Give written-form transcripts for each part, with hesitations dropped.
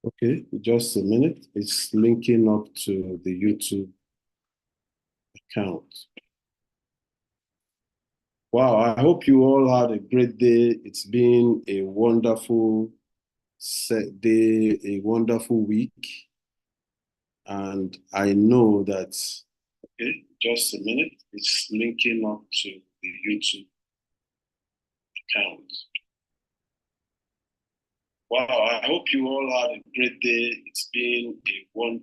Okay, just a minute. It's linking up to the YouTube account. Wow, I hope you all had a great day. It's been a wonderful set day, a wonderful week. And I know that, okay, just a minute. It's linking up to the YouTube account. Wow, I hope you all had a great day. It's been a one.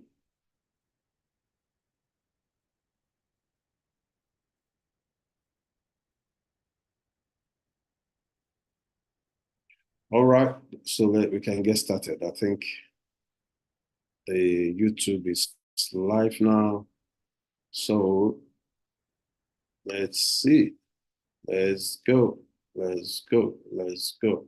All right, so that we can get started. I think the YouTube is live now. So let's see. Let's go. Let's go. Let's go.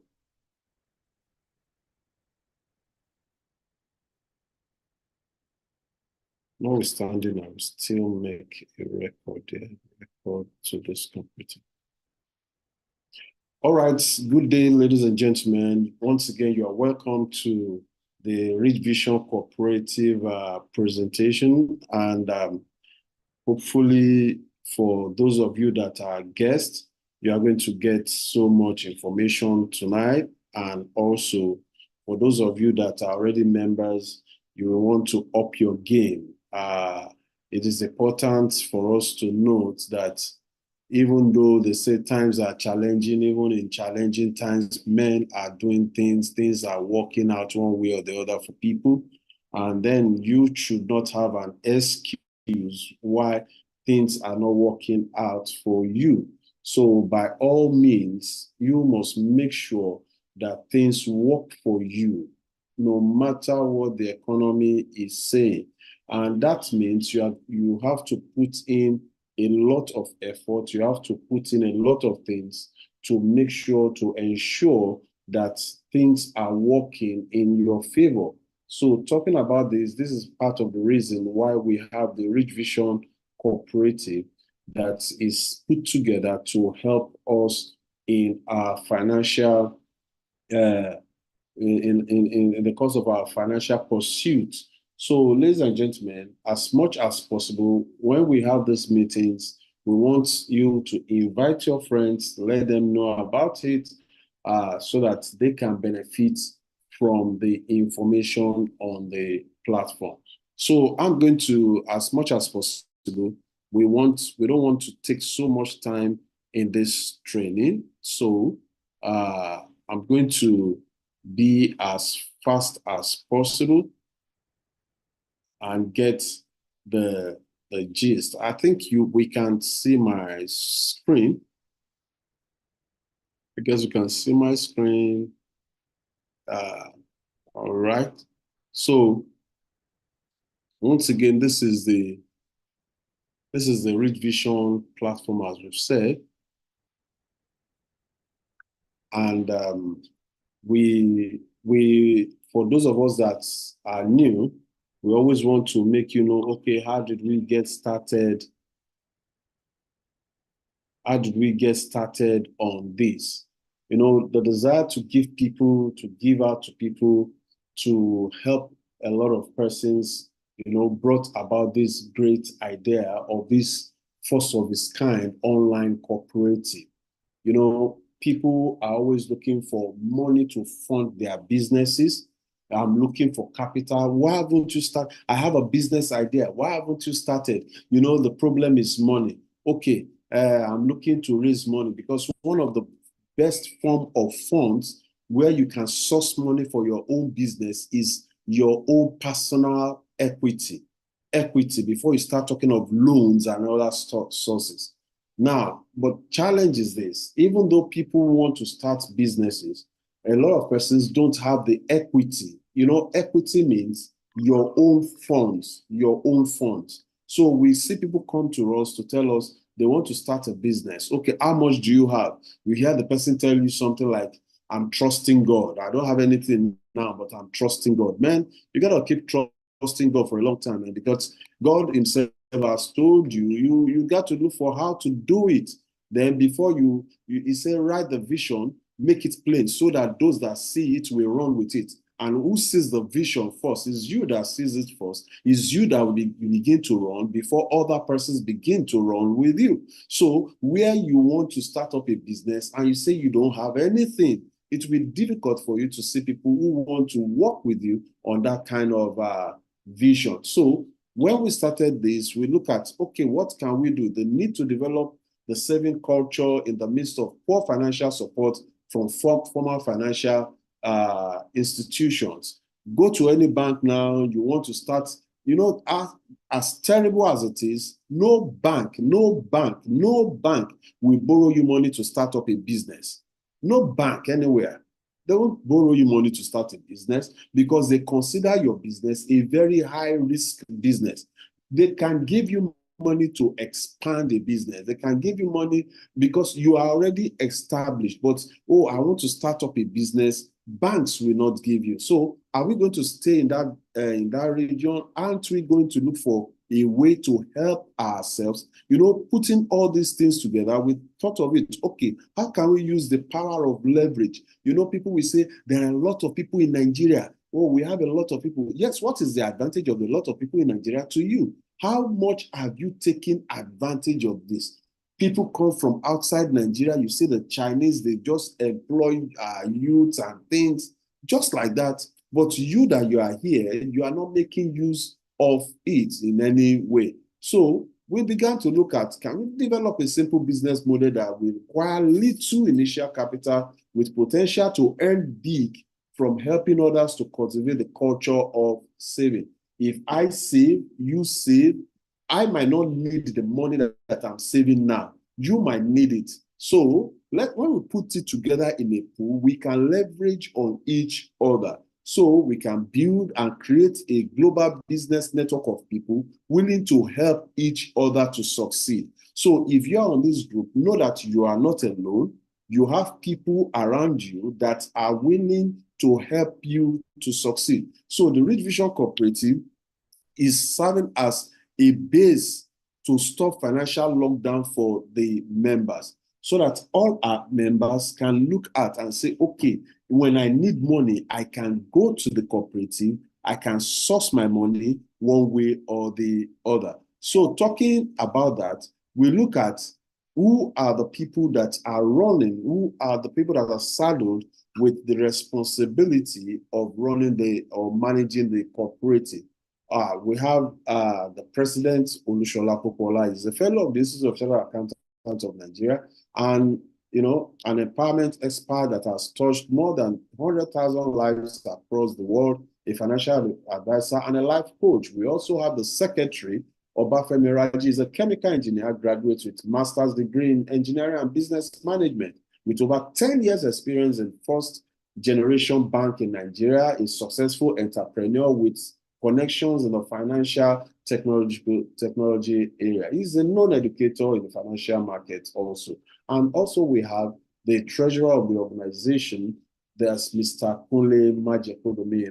Notwithstanding, I will still make a record there, record to this computer. All right, good day, ladies and gentlemen. Once again, you are welcome to the Richvision Cooperative presentation. And hopefully, for those of you that are guests, you are going to get so much information tonight. And also, for those of you that are already members, you will want to up your game. It is important for us to note that even though they say times are challenging, even in challenging times, men are doing things are working out one way or the other for people. And then you should not have an excuse why things are not working out for you. So, by all means, you must make sure that things work for you, no matter what the economy is saying. And that means you have to put in a lot of effort. You have to put in a lot of things to make sure, to ensure that things are working in your favor. So talking about this is part of the reason why we have the Richvision Cooperative that is put together to help us in our financial, in the course of our financial pursuit. So, ladies and gentlemen, as much as possible, when we have these meetings, we want you to invite your friends, let them know about it, so that they can benefit from the information on the platform. So, I'm going to, as much as possible, we don't want to take so much time in this training. So, I'm going to be as fast as possible and get the gist. I think we can see my screen. I guess you can see my screen. All right. So once again, this is the Rich Vision platform, as we've said, and we for those of us that are new, we always want to make you know, okay, how did we get started? How did we get started on this? You know, the desire to give people, to give out to people, to help a lot of persons, you know, brought about this great idea of this first of its kind online cooperative. You know, people are always looking for money to fund their businesses. I'm looking for capital. Why haven't you started? I have a business idea. Why haven't you started? You know, the problem is money. Okay, I'm looking to raise money because one of the best form of funds where you can source money for your own business is your own personal equity. Equity before you start talking of loans and other sources. Now, but challenge is this, even though people want to start businesses, a lot of persons don't have the equity. You know, equity means your own funds, your own funds. So we see people come to us to tell us they want to start a business. Okay, how much do you have? We hear the person tell you something like, I'm trusting God. I don't have anything now, but I'm trusting God. Man, you got to keep trusting God for a long time, man, because God himself has told you, you got to look for how to do it. Then before he said, write the vision, make it plain so that those that see it will run with it. And who sees the vision first? It's you that sees it first. It's you that will begin to run before other persons begin to run with you. So where you want to start up a business and you say you don't have anything, it will be difficult for you to see people who want to work with you on that kind of vision. So when we started this, we look at, okay, what can we do? The need to develop the saving culture in the midst of poor financial support from formal financial institutions. Go to any bank now, you want to start, as terrible as it is, no bank will borrow you money to start up a business. No bank anywhere. They won't borrow you money to start a business because they consider your business a very high risk business. They can give you money to expand a business. They can give you money because you are already established. But, oh, I want to start up a business. Banks will not give you. So are we going to stay in that region? Aren't we going to look for a way to help ourselves? Putting all these things together, we thought of it. Okay, how can we use the power of leverage? People will say there are a lot of people in Nigeria. Oh, we have a lot of people. Yes, what is the advantage of a lot of people in Nigeria to you? How much have you taken advantage of this? People come from outside Nigeria. You see the Chinese, they just employ youths and things just like that. But you that you are here, you are not making use of it in any way. So we began to look at, can we develop a simple business model that will require little initial capital with potential to earn big from helping others to cultivate the culture of saving? If I save, you save, I might not need the money that I'm saving now. You might need it. So when we put it together in a pool, we can leverage on each other. So we can build and create a global business network of people willing to help each other to succeed. So if you're on this group, know that you are not alone. You have people around you that are willing to help you to succeed. So the Richvision Cooperative is serving as a base to stop financial lockdown for the members, so that all our members can look at and say, okay, when I need money, I can go to the cooperative, I can source my money one way or the other. So talking about that, we look at who are the people that are running, who are the people that are saddled with the responsibility of running or managing the cooperative. We have the president, Olushola Popola, is a fellow of the Institute of Chartered Accountants of Nigeria, and an empowerment expert that has touched more than 100,000 lives across the world, a financial advisor, and a life coach. We also have the secretary, Obafemi Raji, is a chemical engineer, graduate with master's degree in engineering and business management, with over 10 years experience in first generation bank in Nigeria, a successful entrepreneur with connections in the financial technology area. He's a known educator in the financial market also. And also we have the treasurer of the organization. There's Mr. Kunle Majekodomi,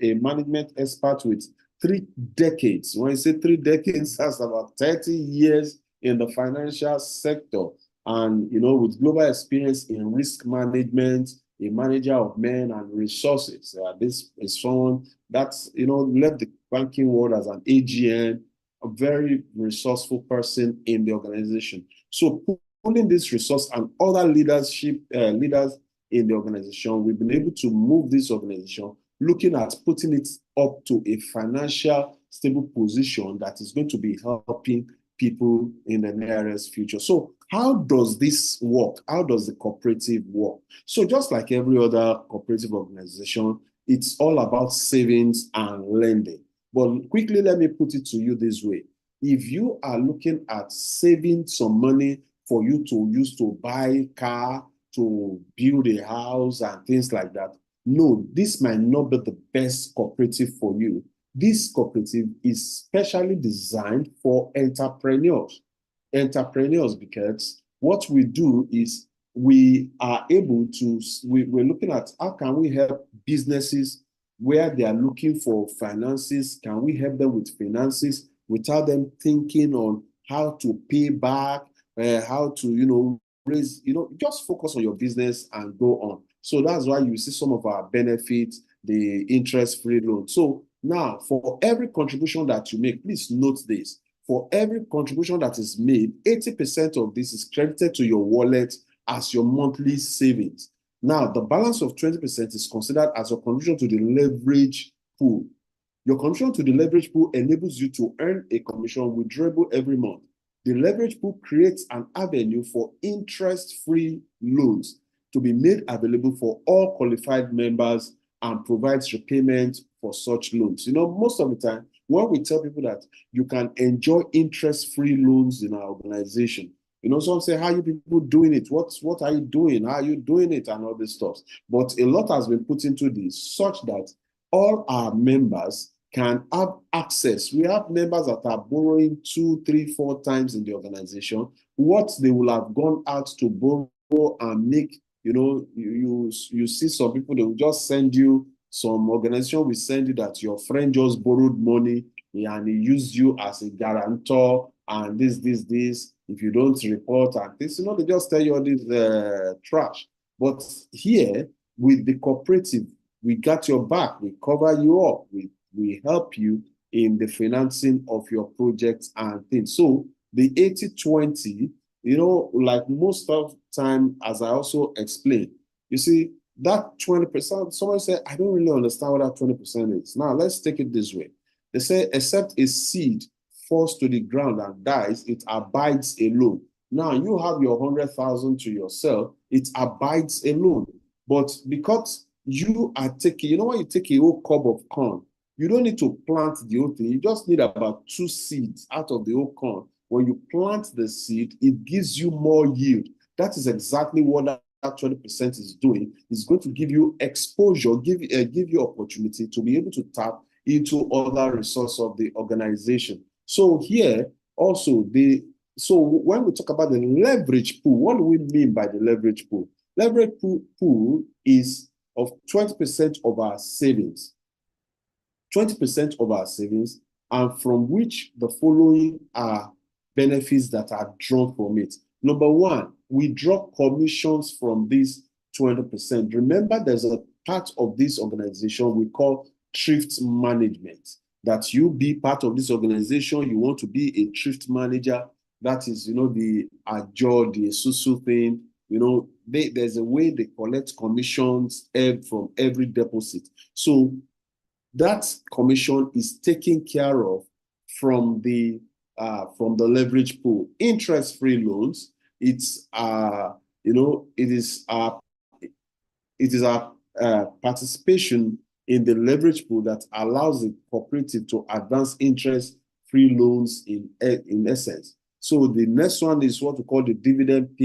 a management expert with 3 decades. When I say 3 decades, that's about 30 years in the financial sector. And, with global experience in risk management, a manager of men and resources. This is someone that's, left the banking world as an AGM, a very resourceful person in the organization. So pulling this resource and other leaders in the organization, we've been able to move this organization, looking at putting it up to a financial stable position that is going to be helping people in the nearest future. So how does this work? How does the cooperative work? So just like every other cooperative organization, it's all about savings and lending. But quickly, let me put it to you this way. If you are looking at saving some money for you to use to buy a car, to build a house and things like that, no, this might not be the best cooperative for you. This cooperative is specially designed for entrepreneurs. Because what we do is we are able to, we're looking at how can we help businesses where they are looking for finances. Can we help them with finances without them thinking on how to pay back, how to, raise, just focus on your business and go on. So that's why you see some of our benefits the interest-free loan. So now, for every contribution that you make, please note this. For every contribution that is made, 80% of this is credited to your wallet as your monthly savings. Now, the balance of 20% is considered as a contribution to the leverage pool. Your contribution to the leverage pool enables you to earn a commission withdrawable every month. The leverage pool creates an avenue for interest-free loans to be made available for all qualified members and provides repayment for such loans. You know, most of the time, when we tell people that you can enjoy interest-free loans in our organization, you know, some say, how are you people doing it? What are you doing? How are you doing it? And all this stuff. But a lot has been put into this such that all our members can have access. We have members that are borrowing 2, 3, 4 times in the organization. What they will have gone out to borrow and make, you know, you see some people, they will just send you, some organization will send you that your friend just borrowed money and he used you as a guarantor and this. If you don't report and this, you know, they just tell you all this trash. But here with the cooperative, we got your back. We cover you up. We help you in the financing of your projects and things. So the 80-20, you know, like most of the time, as I also explained, you see, that 20%, someone said, I don't really understand what that 20% is. Now, let's take it this way. They say, except a seed falls to the ground and dies, it abides alone. Now, you have your 100,000 to yourself, it abides alone. But because you are taking, you know, when you take a whole cob of corn, you don't need to plant the whole thing. You just need about 2 seeds out of the whole corn. When you plant the seed, it gives you more yield. That is exactly what that 20% is doing. It's going to give you exposure, give you opportunity to be able to tap into other resources of the organization. So here also, so when we talk about the leverage pool, what do we mean by the leverage pool? Leverage pool is of 20% of our savings. 20% of our savings, and from which the following are benefits that are drawn from it. Number one, we draw commissions from this 20%. Remember, there's a part of this organization we call thrift management. That you be part of this organization, you want to be a thrift manager. That is, you know, the Ajo, the Esusu thing. You know, there's a way they collect commissions from every deposit. So that commission is taken care of from the leverage pool. Interest-free loans, it's you know, it is our participation in the leverage pool that allows the cooperative to advance interest-free loans in essence. So the next one is what we call the dividend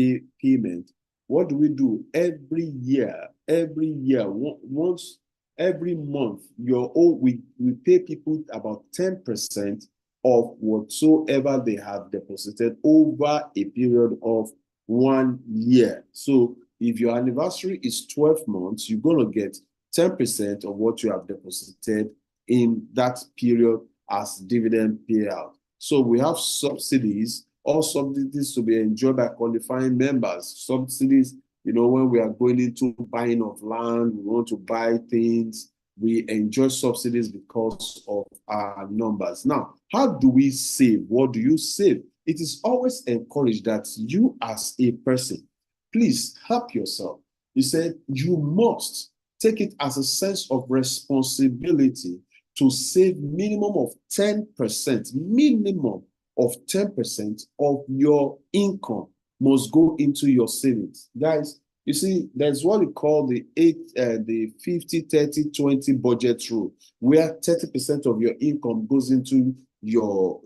payment. What do we do every year? Once every month, we pay people about 10% of whatsoever they have deposited over a period of 1 year. So if your anniversary is 12 months, you're going to get 10% of what you have deposited in that period as dividend payout. So we have subsidies, all subsidies to be enjoyed by qualifying members. Subsidies, you know, when we are going into buying of land, we want to buy things, we enjoy subsidies because of our numbers. Now, how do we save? What do you save? It is always encouraged that you as a person, please help yourself. You said you must take it as a sense of responsibility to save minimum of 10%, minimum of 10% of your income must go into your savings. Guys, you see, there's what we call the 50-30-20 budget rule, where 30% of your income goes into your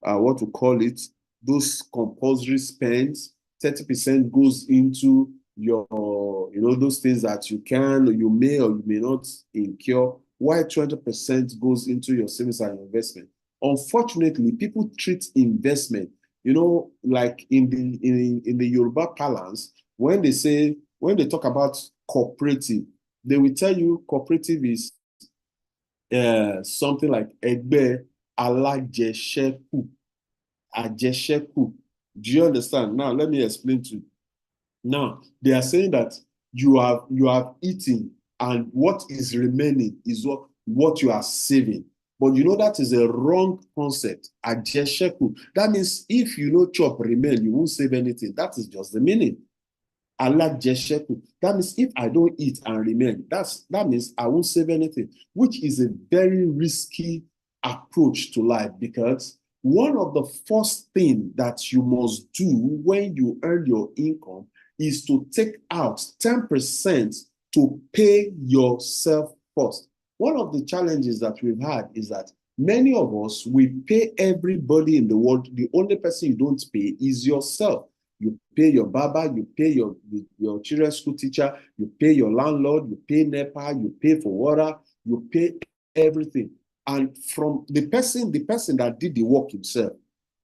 what we call it, those compulsory spends. 30% goes into your, you know, those things that you can, or you may or you may not incur, while 20% goes into your savings and investment. Unfortunately, people treat investment, you know, like in the Yoruba parlance, when they talk about cooperative, they will tell you cooperative is something like Egbe Alajesheku, Ajesheku. Do you understand? Now, let me explain to you. Now, they are saying that you have eaten and what is remaining is what you are saving. But you know that is a wrong concept. Ajesheku. That means if you know chop remain, you won't save anything. That is just the meaning. Alajesheku. That means if I don't eat and remain, that means I won't save anything, which is a very risky approach to life, because one of the first things that you must do when you earn your income is to take out 10% to pay yourself first. One of the challenges that we've had is that many of us, we pay everybody in the world. The only person you don't pay is yourself. You pay your barber, you pay your children's school teacher, you pay your landlord, you pay NEPA, you pay for water, you pay everything. And from the person that did the work himself,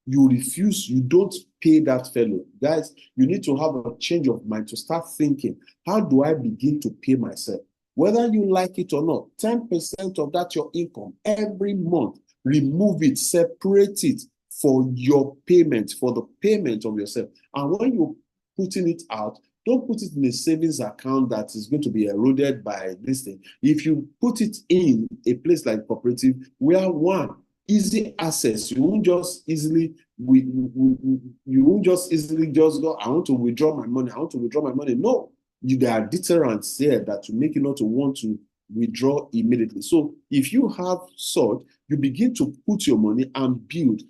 you refuse, you don't pay that fellow. Guys, you need to have a change of mind to start thinking, how do I begin to pay myself? Whether you like it or not, 10% of that your income every month, remove it, separate it for your payment, for the payment of yourself. And when you're putting it out, don't put it in a savings account that is going to be eroded by this thing. If you put it in a place like cooperative, where one, easy access, you won't just easily just go, I want to withdraw my money, I want to withdraw my money. No, there are deterrents here that will make you not to want to withdraw immediately. So if you have such, you begin to put your money and build.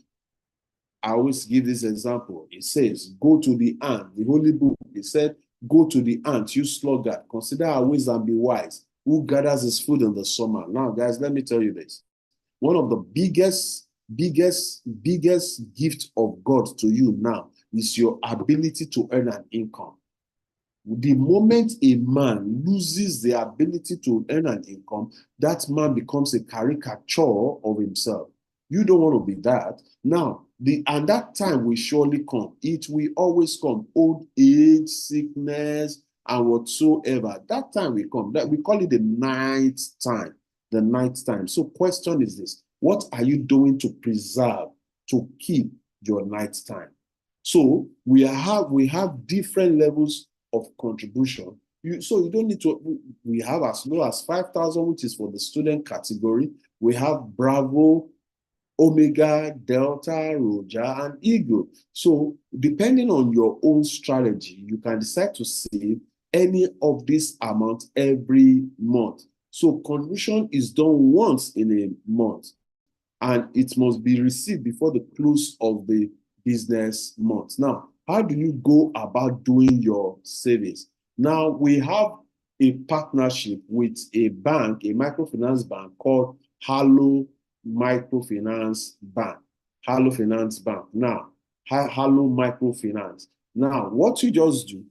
I always give this example. It says, go to the ant. The Holy Book, it said, go to the ant, you sluggard. Consider our ways and be wise. Who gathers his food in the summer? Now, guys, let me tell you this. One of the biggest gift of God to you now is your ability to earn an income. The moment a man loses the ability to earn an income, that man becomes a caricature of himself. You don't want to be that. Now, and that time will surely come. It will always come. Old age, sickness, and whatsoever. That time will come. That we call it the night time. The night time. So question is this: what are you doing to preserve, to keep your night time? So we have different levels of contribution. So you don't need to, we have as low as 5,000, which is for the student category. We have Bravo, Omega, Delta, Roger, and Eagle. So depending on your own strategy, you can decide to save any of this amount every month. So contribution is done once in a month, and it must be received before the close of the business month. Now, how do you go about doing your savings? Now, we have a partnership with a bank, a microfinance bank called Hallo Microfinance Bank. Hallo Finance Bank. Now, Hallo Microfinance. Now, what you just do,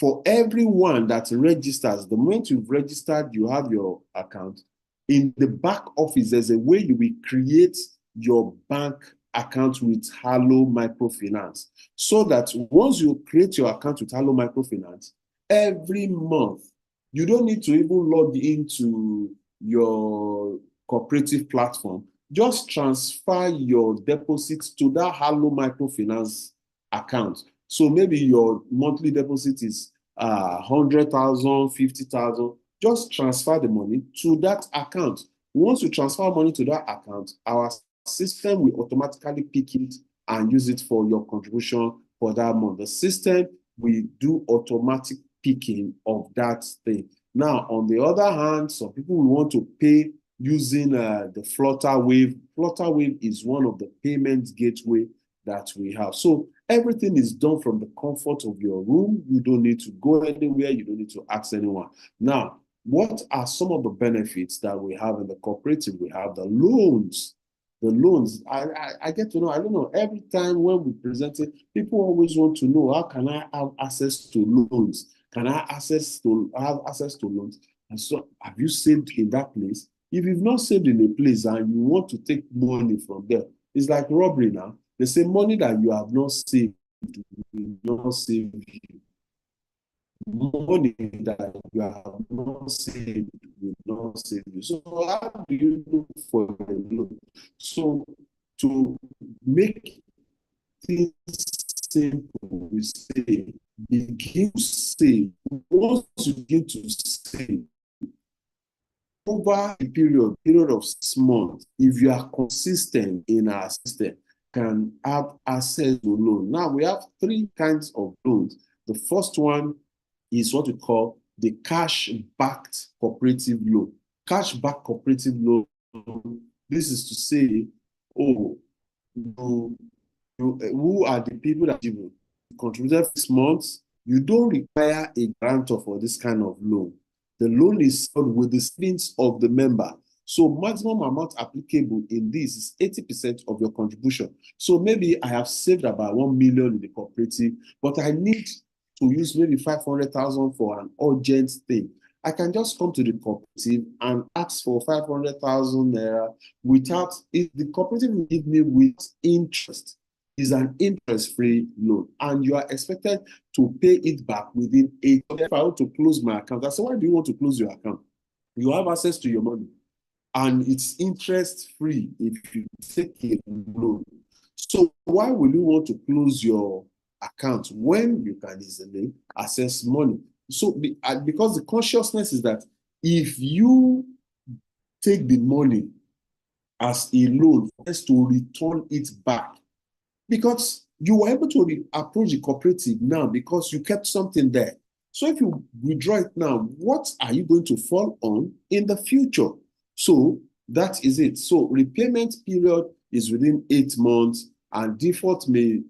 for everyone that registers, the moment you've registered, you have your account. In the back office, there's a way you will create your bank account with Hallo Microfinance, so that once you create your account with Hallo Microfinance, every month, you don't need to even log into your cooperative platform. Just transfer your deposits to that Hallo Microfinance account. So maybe your monthly deposit is 100,000, 50,000. Just transfer the money to that account. Once you transfer money to that account, our system will automatically pick it and use it for your contribution for that month. The system will do automatic picking of that thing. Now, on the other hand, some people will want to pay using the Flutterwave. Flutterwave is one of the payment gateway that we have. So everything is done from the comfort of your room. You don't need to go anywhere. You don't need to ask anyone. Now, what are some of the benefits that we have in the cooperative? We have the loans. The loans, I get to know, I don't know, every time when we present it, people always want to know, how can I have access to loans? Can I have access to loans? And so, have you saved in that place? If you've not saved in a place and you want to take money from there, it's like robbery now. They say money that you have not saved will not save you. Money that you have not saved will not save you. So how do you look for a loan? So to make things simple, we say begin to save. Once you begin to save, over a period of 6 months, if you are consistent in our system, can have access to loan. Now, we have three kinds of loans. The first one is what we call the cash-backed cooperative loan. Cash-backed cooperative loan, this is to say, oh, who are the people that you contributed 6 months? You don't require a grantor for this kind of loan. The loan is sold with the savings of the member. So maximum amount applicable in this is 80% of your contribution. So maybe I have saved about 1 million in the cooperative, but I need to use maybe 500,000 for an urgent thing. I can just come to the cooperative and ask for 500,000 naira without, if the cooperative will give me with interest, is an interest-free loan, and you are expected to pay it back within 8 months. If I want to close my account, I say, why do you want to close your account? You have access to your money, and it's interest-free if you take a loan. So why will you want to close your account when you can easily access money? So because the consciousness is that if you take the money as a loan, has to return it back, because you were able to approach the cooperative now because you kept something there. So if you withdraw it now, what are you going to fall on in the future? So that is it. So repayment period is within 8 months, and default may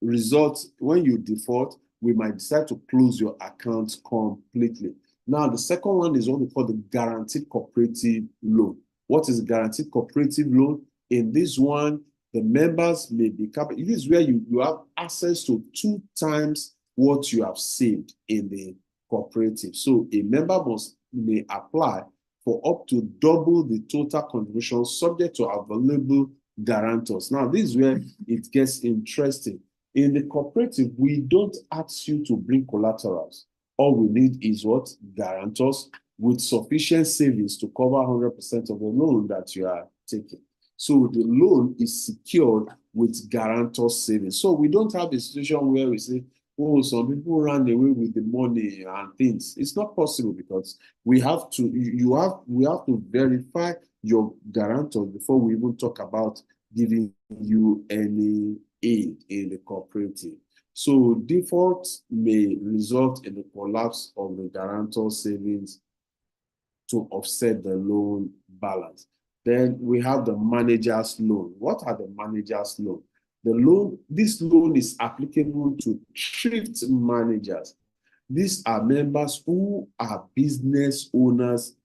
result. When you default, we might decide to close your account completely. Now, the second one is what we call the guaranteed cooperative loan. What is guaranteed cooperative loan? In this one, the members may be capable. This is where you have access to 2 times what you have saved in the cooperative. So a member may apply for up to double the total contribution subject to available guarantors. Now, this is where it gets interesting. In the cooperative, we don't ask you to bring collaterals. All we need is what? Guarantors with sufficient savings to cover 100% of the loan that you are taking. So the loan is secured with guarantor savings. So we don't have a situation where we say, oh, some people ran away with the money and things. It's not possible, because we have to verify your guarantor before we even talk about giving you any aid in the cooperative. So default may result in the collapse of the guarantor savings to offset the loan balance. Then we have the manager's loan. What are the manager's loan? This loan is applicable to thrift managers. These are members who are business owners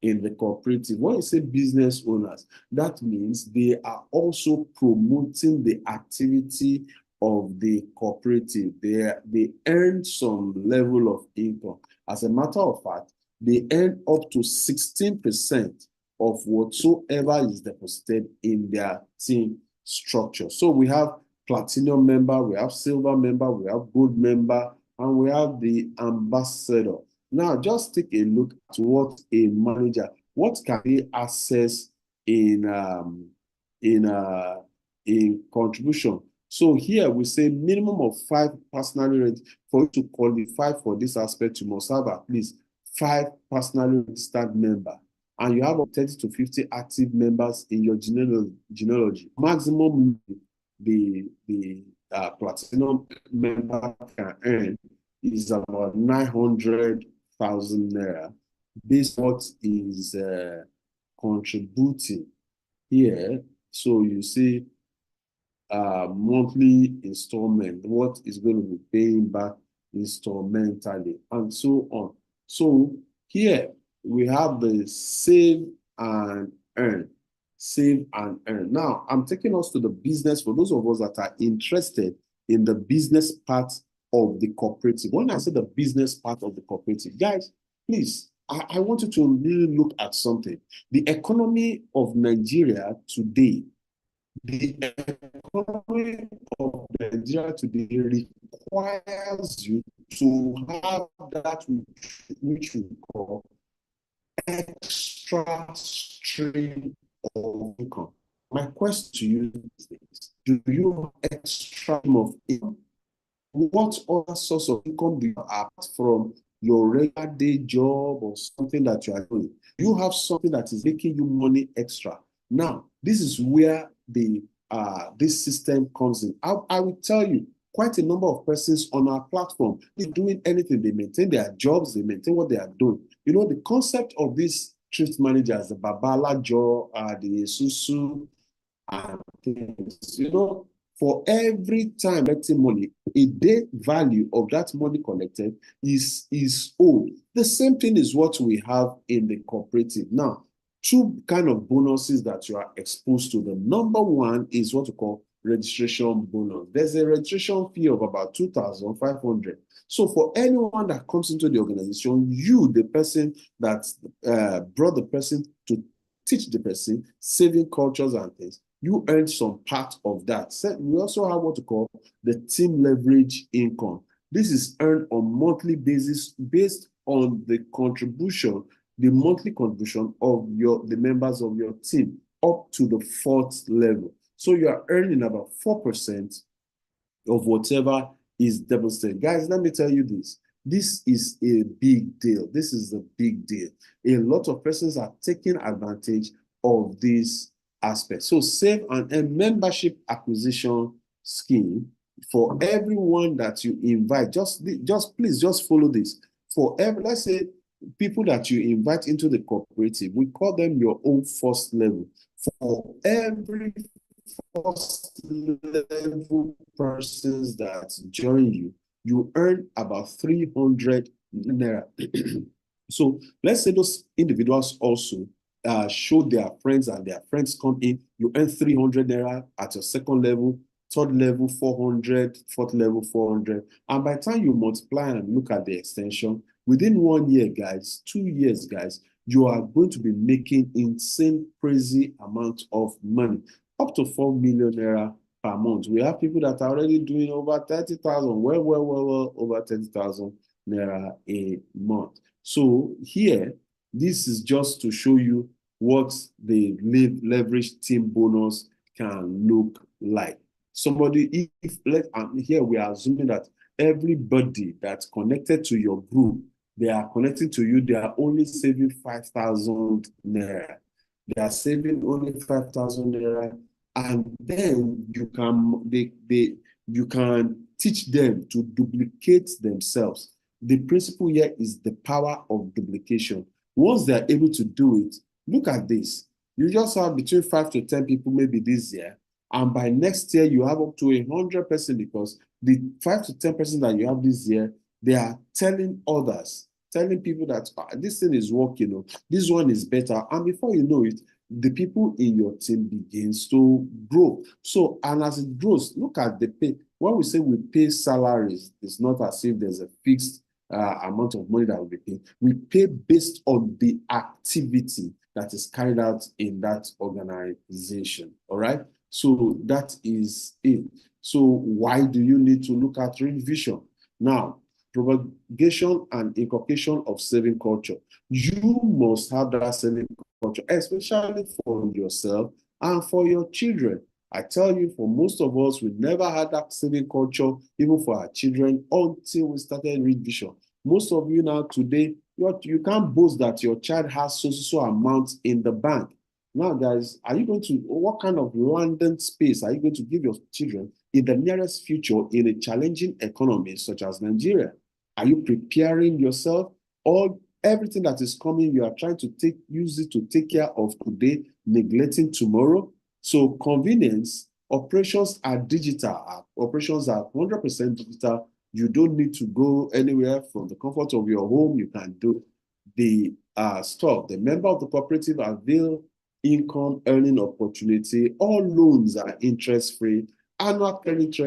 in the cooperative. When you say business owners, that means they are also promoting the activity of the cooperative. They earn some level of income. As a matter of fact, they earn up to 16% of whatsoever is deposited in their team structure. So we have platinum member, we have silver member, we have gold member, and we have the ambassador. Now, just take a look at what a manager, what can they access in contribution. So here we say minimum of 5 personally registered. For you to qualify for this aspect, you must have at least 5 personally registered members, and you have 30 to 50 active members in your genealogy. Maximum the platinum member can earn is about 900,000 naira. This what is contributing here. So you see monthly installment, what is going to be paying back instrumentally, and so on. So here we have the save and earn. Save and earn. Now, I'm taking us to the business for those of us that are interested in the business part of the cooperative. When I say the business part of the cooperative, guys, please, I want you to really look at something. The economy of Nigeria today, requires you to have that which we call extra stream of income. My question to you is this: do you have extra stream of income? What other source of income do you have apart from your regular day job or something that you are doing. You have something that is making you money extra. Now, this is where this system comes in. I will tell you, quite a number of persons on our platform, they're doing anything. They maintain their jobs, they maintain what they are doing. You know, the concept of these thrift managers, the Babala Joe, the Susu, and things, you know, for every time collecting money, a day value of that money collected is owed. The same thing is what we have in the cooperative. Now, two kind of bonuses that you are exposed to. The number one is what we call registration bonus. There's a registration fee of about 2,500. So for anyone that comes into the organization, you, the person that brought the person to teach the person saving cultures and things, you earn some part of that. So we also have what we call the team leverage income. This is earned on monthly basis based on the contribution, the monthly contribution of the members of your team up to the 4th level. So you are earning about 4% of whatever is deposited. Guys, let me tell you this. This is a big deal. This is a big deal. A lot of persons are taking advantage of this aspect. So save and a membership acquisition scheme for everyone that you invite. Just please just follow this. For every, let's say, people that you invite into the cooperative, we call them your own first level. For every first level persons that join you, you earn about 300 naira. So let's say those individuals also show their friends and their friends come in, you earn 300 naira at your second level, third level 400, fourth level 400. And by the time you multiply and look at the extension, within 1 year, guys, 2 years, guys, you are going to be making insane, crazy amount of money, up to 4 million naira per month. We have people that are already doing over 30,000, well, over 30,000 naira a month. So here, this is just to show you what the leverage team bonus can look like. Somebody, here we are assuming that everybody that's connected to your group, they are connecting to you, they are only saving 5,000 naira. They are saving only 5,000 naira, and then you can teach them to duplicate themselves. The principle here is the power of duplication. Once they're able to do it, look at this. You just have between 5 to 10 people maybe this year, and by next year you have up to 100%, because the 5 to 10% that you have this year, they are telling others, telling people that this thing is working, this one is better, and before you know it, the people in your team begins to grow. So, and as it grows, look at the pay. When we say we pay salaries, it's not as if there's a fixed amount of money that we pay. We pay based on the activity that is carried out in that organization. All right. So that is it. So why do you need to look at Richvision? Now, propagation and inculcation of saving culture. You must have that saving culture, especially for yourself and for your children. I tell you, for most of us, we never had that saving culture, even for our children, until we started Richvision. Most of you now today, you can't boast that your child has so amount in the bank. Now, guys, what kind of landing space are you going to give your children in the nearest future in a challenging economy such as Nigeria? Are you preparing yourself? Or everything that is coming, you are trying to use it to take care of today, neglecting tomorrow? So convenience, operations are digital. Operations are 100% digital. You don't need to go anywhere. From the comfort of your home, you can do the stuff. The member of the cooperative avail income earning opportunity. All loans are interest-free. Annual credit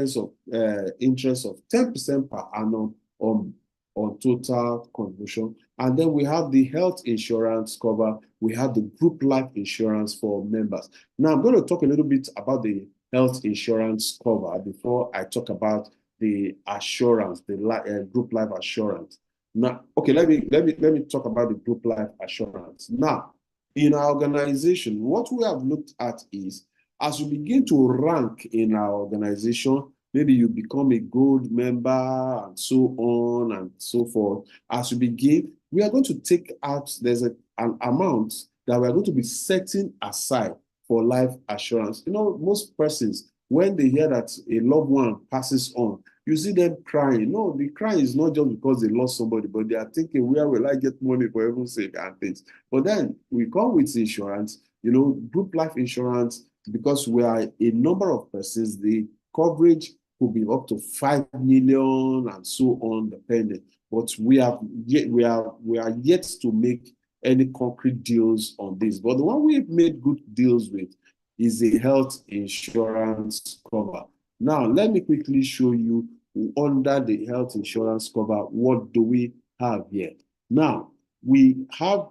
interest of 10% per annum on total contribution. And then we have the health insurance cover. We have the group life insurance for members. Now I'm going to talk a little bit about the health insurance cover before I talk about the assurance, the group life assurance. Now, okay, let me talk about the group life assurance. Now, in our organization, what we have looked at is, as we begin to rank in our organization, maybe you become a gold member and so on and so forth. As you begin, we are going to take out, there's an amount that we are going to be setting aside for life assurance. You know, most persons, when they hear that a loved one passes on, you see them crying. No, the crying is not just because they lost somebody, but they are thinking, where will I get money for heaven's sake and things. But then we come with insurance, you know, group life insurance, because we are a number of persons, the coverage could be up to 5 million and so on, depending. But we are yet to make any concrete deals on this. But the one we've made good deals with is a health insurance cover. Now, let me quickly show you under the health insurance cover, what do we have here? Now, we have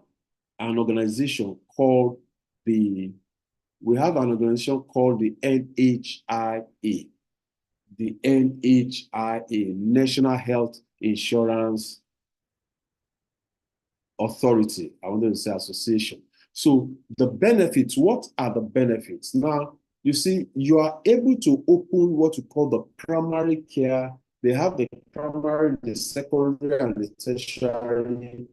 an organization called the NHIA, the NHIA, National Health Insurance Authority. I wanted to say association. So the benefits, what are the benefits? Now, you see, you are able to open what you call the primary care. They have the primary, the secondary, and the tertiary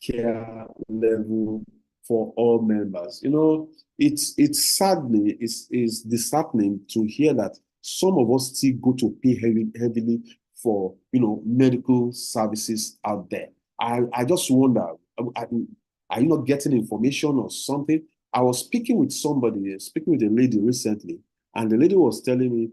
care level for all members. You know, it's saddening, it's disheartening to hear that some of us still go to pay heavily for, you know, medical services out there. I just wonder, are you not getting information or something? I was speaking with a lady recently, and the lady was telling me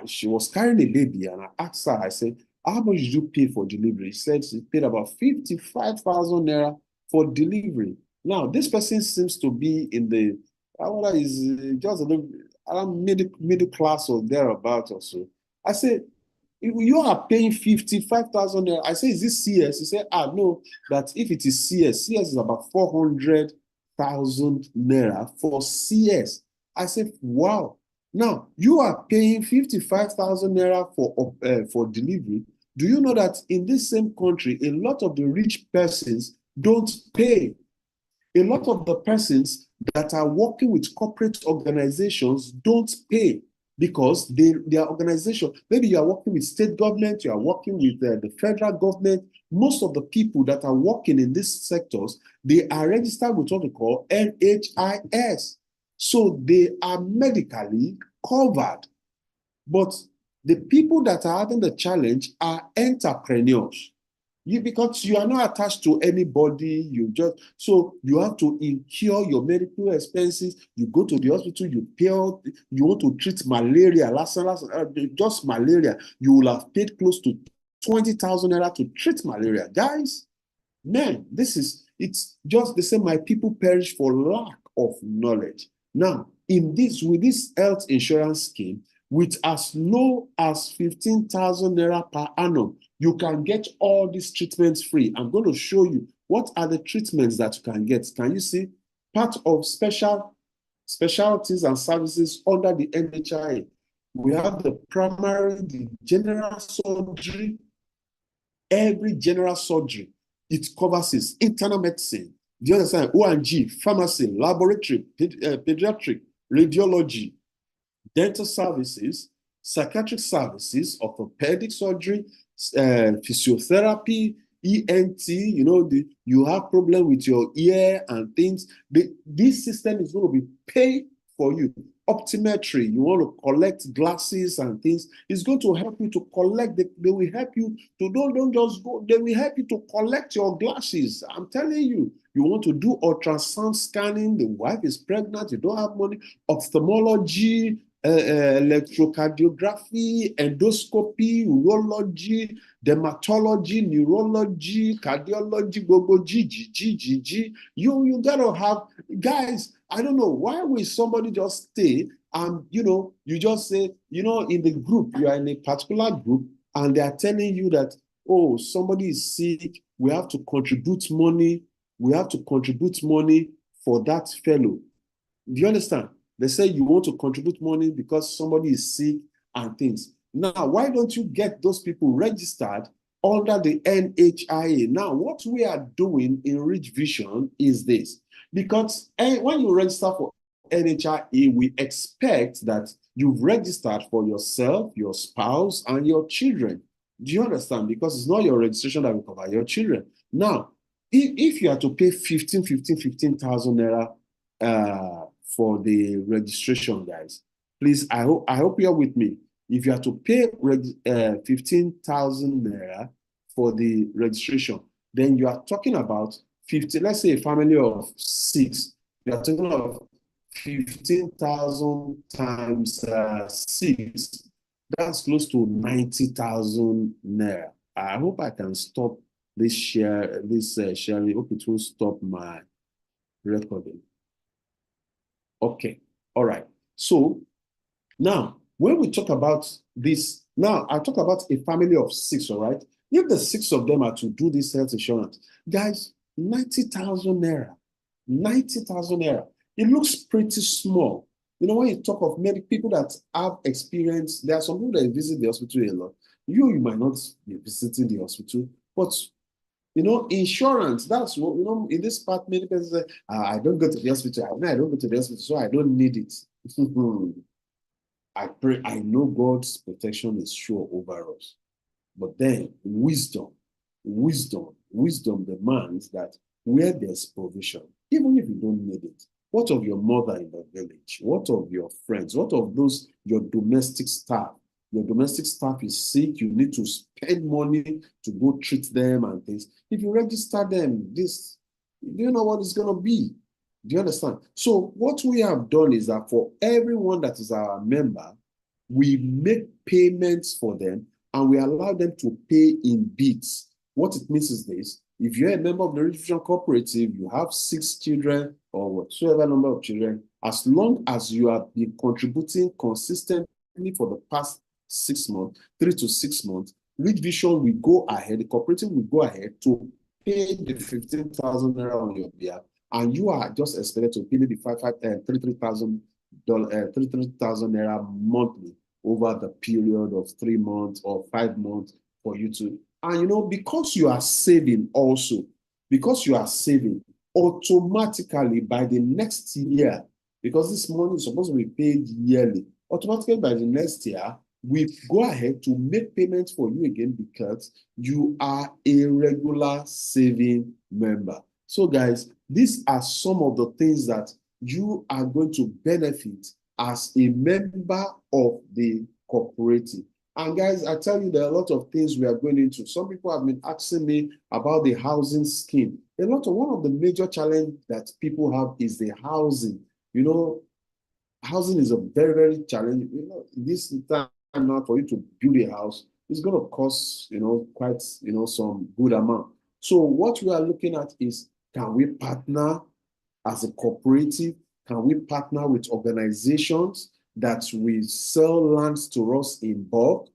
she was carrying a baby, and I asked her, I said, how much did you pay for delivery? She said she paid about 55,000 naira for delivery. Now, this person seems to be in the, what is just a little around middle class or thereabout or so. I said, you are paying 55,000 naira. I say, is this CS? He said, no, that if it is CS is about 400,000 naira for CS. I said, wow. Now, you are paying 55,000 naira for delivery. Do you know that in this same country, a lot of the rich persons don't pay? A lot of the persons that are working with corporate organizations don't pay because their organization, maybe you are working with state government, you are working with the federal government. Most of the people that are working in these sectors, they are registered with what we call NHIS. So they are medically covered. But the people that are having the challenge are entrepreneurs. Because you are not attached to anybody, so you have to incur your medical expenses. You go to the hospital, you pay out, you want to treat malaria, just malaria, you will have paid close to 20,000 naira to treat malaria. Guys, man, it's just the same. My people perish for lack of knowledge. Now, with this health insurance scheme, with as low as 15,000 naira per annum, you can get all these treatments free. I'm going to show you what are the treatments that you can get. Can you see? Part of specialties and services under the NHIA. We have the primary, the general surgery. Every general surgery, it covers is internal medicine. The other side, O&G, pharmacy, laboratory, pediatric, radiology, dental services, psychiatric services, orthopedic surgery, physiotherapy, ENT, you have problem with your ear and things. This system is going to be paid for you. Optometry, you want to collect glasses and things, it's going to help you to collect. They will help you to don't just go. They will help you to collect your glasses. I'm telling you, you want to do ultrasound scanning. The wife is pregnant. You don't have money. Ophthalmology, electrocardiography, endoscopy, urology, dermatology, neurology, cardiology, you gotta have, guys. I don't know why will somebody just stay and you just say, in the group, you are in a particular group and they are telling you that, oh, somebody is sick, we have to contribute money for that fellow. Do you understand? They say you want to contribute money because somebody is sick and things. Now, why don't you get those people registered under the NHIA? Now, what we are doing in Richvision is this. Because when you register for NHIA, we expect that you've registered for yourself, your spouse, and your children. Do you understand? Because it's not your registration that will cover your children. Now, if you are to pay 15,000 naira for the registration, guys, please, I hope you're with me. If you are to pay 15,000 naira for the registration, then you are talking about 50, let's say a family of 6. You are talking of 15,000 times 6. That's close to 90,000 naira. I hope I can stop this sharing. I hope it will stop my recording. Okay. All right. So now, when we talk about this, now I talk about a family of 6, all right? If the 6 of them are to do this health insurance, guys, 90,000 naira, 90,000 naira. It looks pretty small. You know, when you talk of many people that have experience, there are some people that visit the hospital a lot. You might not be visiting the hospital, but you know, insurance, that's what, you know, in this part, many people say, I don't go to the hospital. I don't go to the hospital, so I don't need it. I pray, I know God's protection is sure over us. But then wisdom demands that where there's provision, even if you don't need it, what of your mother in the village? What of your friends? What of those, your domestic staff? Your domestic staff is sick, you need to spend money to go treat them and things. If you register them, do you know what it's going to be? Do you understand? So what we have done is that for everyone that is our member, we make payments for them and we allow them to pay in bits. What it means is this: if you're a member of the Richvision Cooperative, you have 6 children or whatsoever number of children, as long as you have been contributing consistently for the past 6 months, 3 to 6 months, Richvision will go ahead, the cooperative will go ahead to pay the 15,000 naira on your behalf, and you are just expected to pay maybe 33,000 naira monthly over the period of 3 months or 5 months for you to, and you know, because you are saving also, because you are saving, automatically by the next year, because this money is supposed to be paid yearly, automatically by the next year, we go ahead to make payments for you again because you are a regular saving member. So guys, these are some of the things that you are going to benefit as a member of the cooperative. And guys, I tell you, there are a lot of things we are going into. Some people have been asking me about the housing scheme. One of the major challenges that people have is the housing. You know, housing is a very, very challenging. You know, this time now for you to build a house, it's going to cost, you know, quite, you know, some good amount. So what we are looking at is, can we partner as a cooperative? Can we partner with organizations that will sell lands to us in bulk,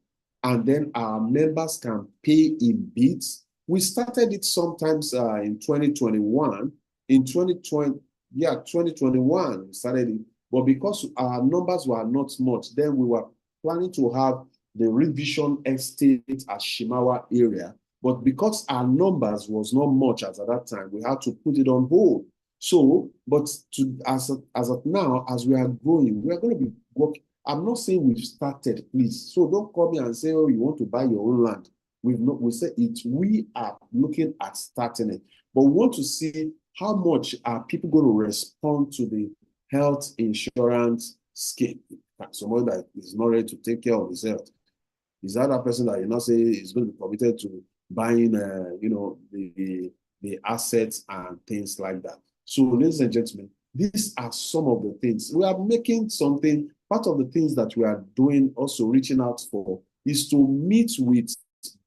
and then our members can pay in bits? We started it sometimes in 2021. In 2020, 2021, we started it. But because our numbers were not much, then we were planning to have the Richvision estate at Shimawa area. But because our numbers was not much as at that time, we had to put it on hold. So, but as of now, as we are growing, we are going to be working. I'm not saying we've started, please. So don't call me and say, oh, you want to buy your own land. We say it, we are looking at starting it. But we want to see how much are people going to respond to the health insurance scheme. Someone that is not ready to take care of his health. Is that a person that you not say is going to be committed to buying, you know, the assets and things like that? So, ladies and gentlemen, these are some of the things. We are making something, part of the things that we are doing, also reaching out for, is to meet with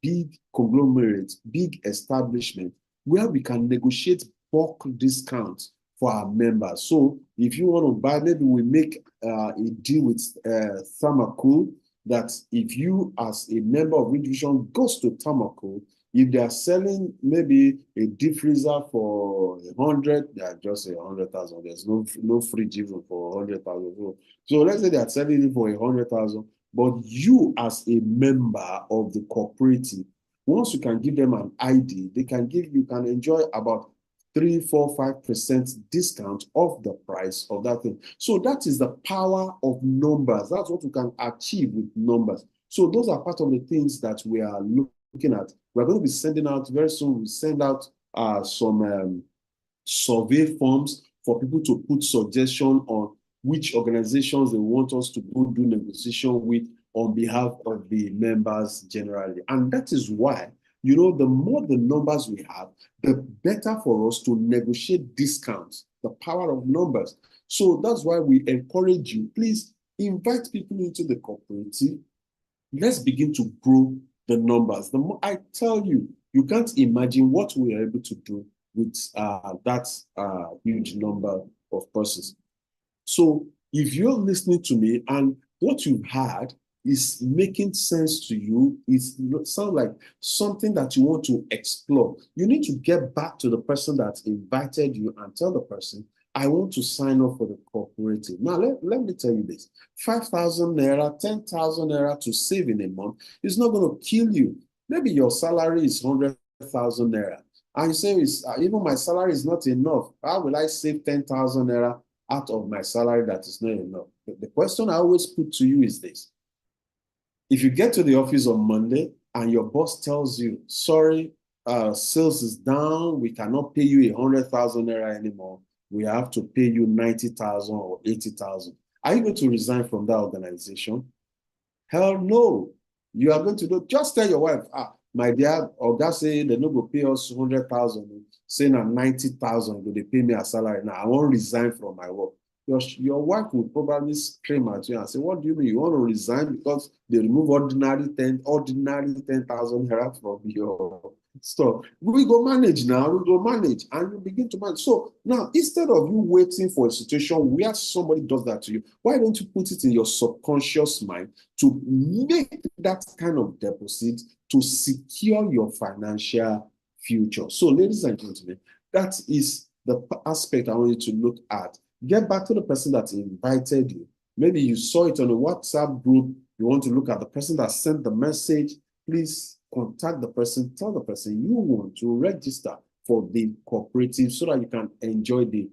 big conglomerates, big establishments, where we can negotiate bulk discounts for our members. So if you want to buy, maybe we make a deal with Thermocool, that if you as a member of Richvision goes to Thermocool, if they are selling maybe a deep freezer for 100, they are just 100,000. There's no free given for 100,000. So let's say they are selling it for 100,000, but you as a member of the cooperative, once you can give them an ID, they can give, you can enjoy about 3, 4, 5% discount off the price of that thing. So that is the power of numbers. That's what we can achieve with numbers. So those are part of the things that we are looking at. We're going to be sending out very soon. We send out some survey forms for people to put suggestion on which organizations they want us to go do negotiation with on behalf of the members generally. And that is why, the more the numbers we have, the better for us to negotiate discounts, the power of numbers. So that's why we encourage you, please invite people into the cooperative. Let's begin to grow the numbers. The more I tell you, you can't imagine what we are able to do with that huge number of persons. So if you're listening to me and what you've had is making sense to you, it sounds like something that you want to explore, you need to get back to the person that invited you and tell the person, I want to sign up for the cooperative. Now, let me tell you this. 5,000 naira, 10,000 naira to save in a month is not going to kill you. Maybe your salary is 100,000 naira. And you say, even my salary is not enough. How will I save 10,000 naira out of my salary that is not enough? The question I always put to you is this. If you get to the office on Monday and your boss tells you, sorry, sales is down, we cannot pay you 100,000 naira anymore. We have to pay you 90,000 or 80,000. Are you going to resign from that organization? Hell no. You are going to do, just tell your wife, my dear, Oga say they no go pay us 100,000, saying na 90,000 go they pay me a salary. Now I won't resign from my work. Your wife will probably scream at you and say, what do you mean? You want to resign because they remove ordinary 10,000 naira from your stuff? We go manage now, we go manage, and you begin to manage. So now, instead of you waiting for a situation where somebody does that to you, why don't you put it in your subconscious mind to make that kind of deposit to secure your financial future? So, ladies and gentlemen, that is the aspect I want you to look at. Get back to the person that invited you. Maybe you saw it on a WhatsApp group. You want to look at the person that sent the message. Please contact the person. Tell the person you want to register for the cooperative so that you can enjoy the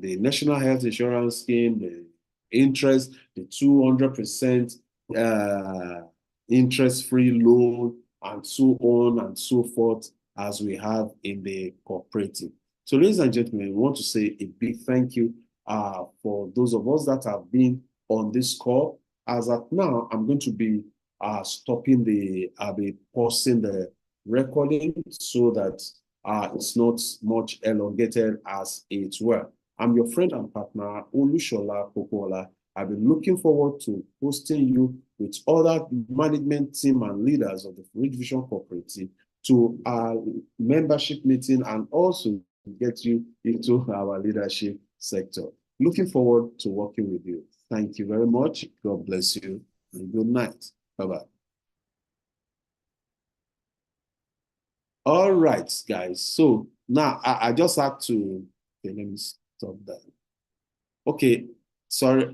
National Health Insurance Scheme, the interest, the 200% interest-free loan, and so on and so forth as we have in the cooperative. So, ladies and gentlemen, we want to say a big thank you for those of us that have been on this call. As at now, I'm going to be stopping I'll be pausing the recording so that it's not much elongated as it were. I'm your friend and partner, Olushola Popola. I've been looking forward to hosting you with other management team and leaders of the Richvision Cooperative to our membership meeting and also get you into our leadership sector. Looking forward to working with you. Thank you very much. God bless you and good night. Bye-bye. All right, guys. So now I just have to, okay, let me stop that. Okay, sorry.